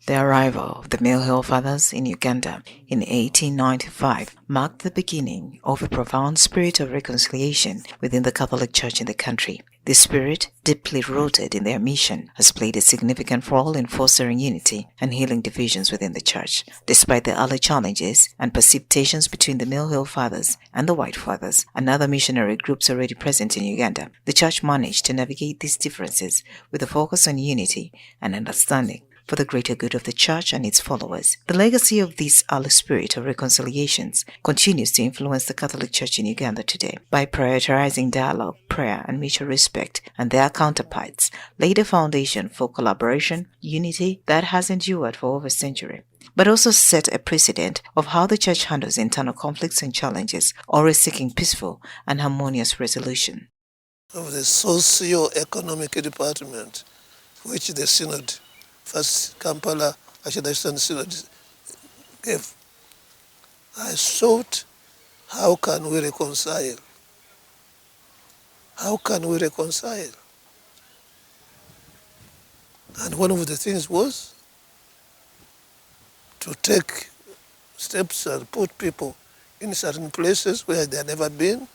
The arrival of the Mill Hill Fathers in Uganda in 1895 marked the beginning of a profound spirit of reconciliation within the Catholic Church in the country. This spirit, deeply rooted in their mission, has played a significant role in fostering unity and healing divisions within the Church. Despite the early challenges and perceived tensions between the Mill Hill Fathers and the White Fathers and other missionary groups already present in Uganda, the Church managed to navigate these differences with a focus on unity and understanding for the greater good of the Church and its followers. The legacy of this early spirit of reconciliations continues to influence the Catholic Church in Uganda today by prioritizing dialogue, prayer, and mutual respect, and their counterparts laid a foundation for collaboration, unity that has endured for over a century, but also set a precedent of how the Church handles internal conflicts and challenges, always seeking peaceful and harmonious resolution. Of the socio-economic department, which the Synod, first Kampala Archdiocese Synod, gave, I sought, how can we reconcile? How can we reconcile? And one of the things was to take steps and put people in certain places where they had never been.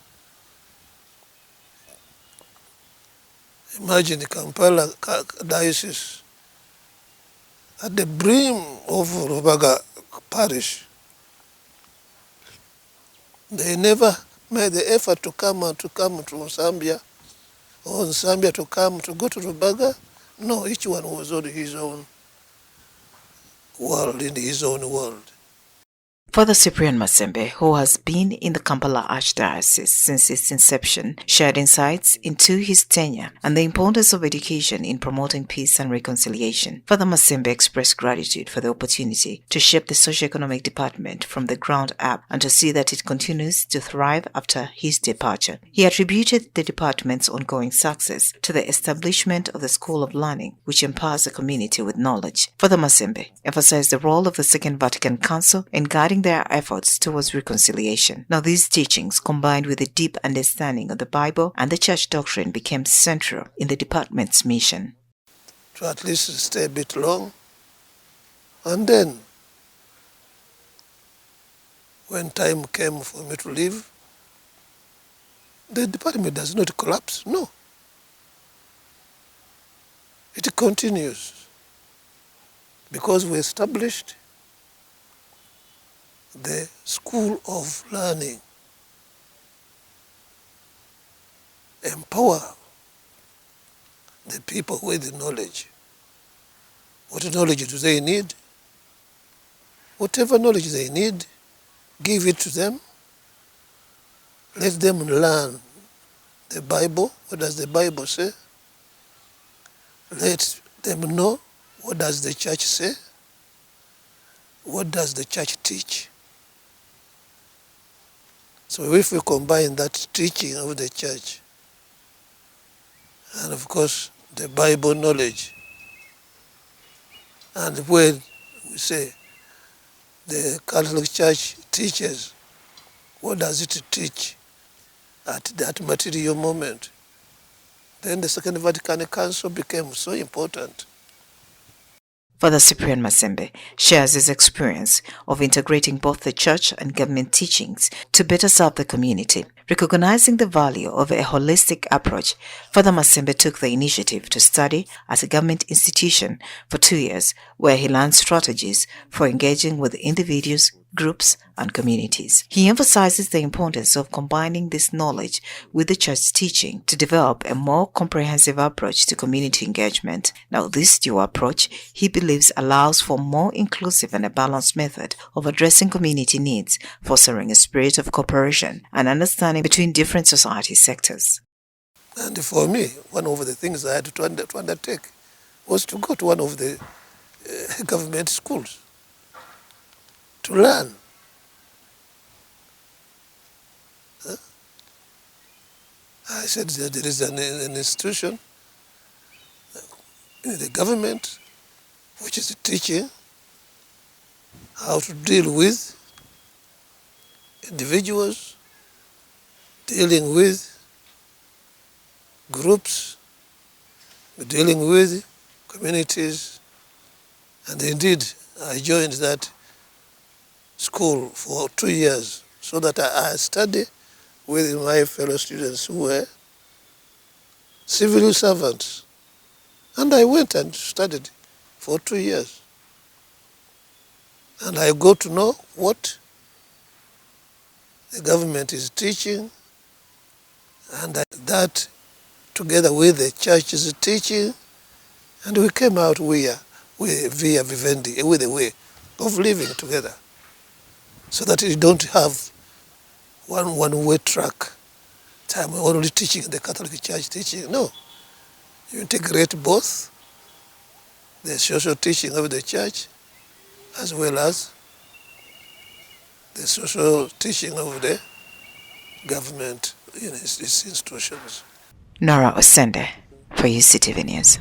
Imagine the Kampala Diocese at the brim of Rubaga parish. They never made the effort to come to Zambia, or in Zambia to go to Rubaga. No, each one was on his own world, in his own world. Father Cyprian Masembe, who has been in the Kampala Archdiocese since its inception, shared insights into his tenure and the importance of education in promoting peace and reconciliation. Father Masembe expressed gratitude for the opportunity to shape the socio-economic department from the ground up and to see that it continues to thrive after his departure. He attributed the department's ongoing success to the establishment of the School of Learning, which empowers the community with knowledge. Father Masembe emphasized the role of the Second Vatican Council in guiding their efforts towards reconciliation. Now, these teachings, combined with a deep understanding of the Bible and the Church doctrine, became central in the department's mission. To at least stay a bit long, and then, when time came for me to leave, the department does not collapse, no. It continues, because we established the School of Learning. Empower the people with knowledge. What knowledge do they need? Whatever knowledge they need, give it to them. Let them learn the Bible. What does the Bible say? Let them know, what does the Church say? What does the Church teach? So if we combine that teaching of the Church and of course the Bible knowledge, and when we say the Catholic Church teaches, what does it teach at that material moment? Then the Second Vatican Council became so important. Father Cyprian Masembe shares his experience of integrating both the church and government teachings to better serve the community. Recognizing the value of a holistic approach, Father Masembe took the initiative to study at a government institution for 2 years, where he learned strategies for engaging with individuals, groups, and communities. He emphasizes the importance of combining this knowledge with the church's teaching to develop a more comprehensive approach to community engagement. Now, this dual approach, he believes, allows for more inclusive and a balanced method of addressing community needs, fostering a spirit of cooperation and understanding between different society sectors. And for me, one of the things I had to undertake was to go to one of the government schools to learn. I said that there is an institution in the government which is teaching how to deal with individuals, dealing with groups, dealing with communities, And indeed, I joined that school for 2 years so that I study with my fellow students who were civil servants. And I went and studied for 2 years. And I got to know what the government is teaching, and that together with the church's teaching, and we came out via vivendi, with a way of living together, so that you don't have one-way track. Time we're only teaching the Catholic Church teaching. No, you integrate both the social teaching of the church as well as the social teaching of the government in its institutions. Nora Osende for UCTV News.